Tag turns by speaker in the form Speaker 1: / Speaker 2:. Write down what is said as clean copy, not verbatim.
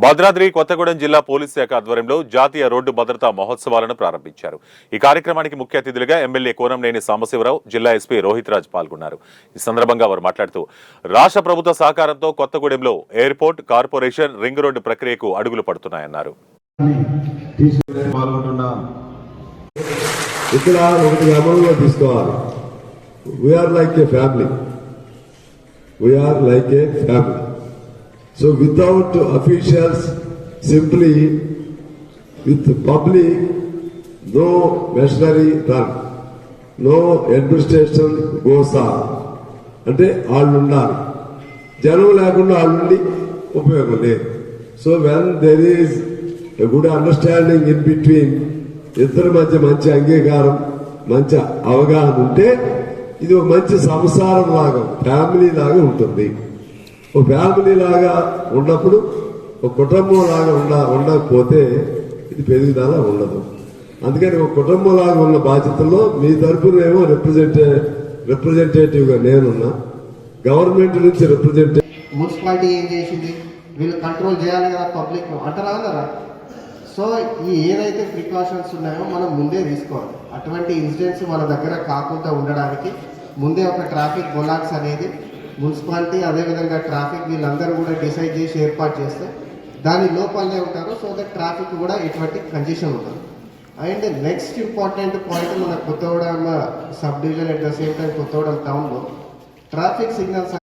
Speaker 1: భద్రాద్రి కొత్తగూడెం జిల్లా పోలీస్ శాఖ ఆధ్వర్యంలో జాతీయ రోడ్డు భద్రతా మహోత్సవాలను ప్రారంభించారు. ఈ కార్యక్రమానికి ముఖ్య అతిథులుగా ఎమ్మెల్యే కోనంనేని సాంబశివరావు, జిల్లా ఎస్పీ రోహిత్ రాజ్ పాల్గొన్నారు. ఈ సందర్భంగా వారు మాట్లాడుతూ రాష్ట్ర ప్రభుత్వ సహకారంతో కొత్తగూడెంలో ఎయిర్పోర్ట్, కార్పొరేషన్, రింగ్ రోడ్డు ప్రక్రియకు అడుగులు పడుతున్నాయన్నారు.
Speaker 2: So without officials, simply with public, no machinery run, no administration goes on. అంటే వాళ్ళు ఉండాలి, జనం లేకుండా వాళ్ళు ఉండి ఉపయోగం లేదు. So when there is a good understanding in between ఇద్దరి మధ్య మంచి అంగీకారం, మంచి అవగాహన ఉంటే ఇది ఒక మంచి సంసారం లాగా, ఫ్యామిలీ లాగా ఉంటుంది. ఒక ఫ్యామిలీ లాగా ఉన్నప్పుడు ఒక కుటుంబం లాగా ఉండకపోతే ఇది పెరుగుదల ఉండదు. అందుకని ఒక కుటుంబం లాగా ఉన్న బాధ్యతల్లో మీ తరపునేమో రిప్రజెంటేటివ్ గా నేనున్నా, గవర్నమెంట్ నుంచి రిప్రజెంటేటివ్.
Speaker 3: మున్సిపాలిటీ ఏం చేసింది, వీళ్ళు కంట్రోల్ చేయాలి కదా పబ్లిక్ అంటారా కదా. సో ఈ ఏదైతే ప్రికాషన్స్ ఉన్నాయో మనం ముందే తీసుకోవాలి. అటువంటి ఇన్సిడెంట్స్ మన దగ్గర కాకుండా ఉండడానికి ముందే ఒక ట్రాఫిక్ బొలాక్స్ అనేది మున్సిపాలిటీ, అదేవిధంగా ట్రాఫిక్ వీళ్ళందరూ కూడా డిసైడ్ చేసి ఏర్పాటు చేస్తే దాని లోపలనే ఉంటారు. సో దట్ ట్రాఫిక్ కూడా ఎటువంటి కంజెషన్ ఉంటుంది. అండ్ నెక్స్ట్ ఇంపార్టెంట్ పాయింట్, మన Kothagudem sub division at the same time Kothagudem టౌన్లో ట్రాఫిక్ సిగ్నల్స్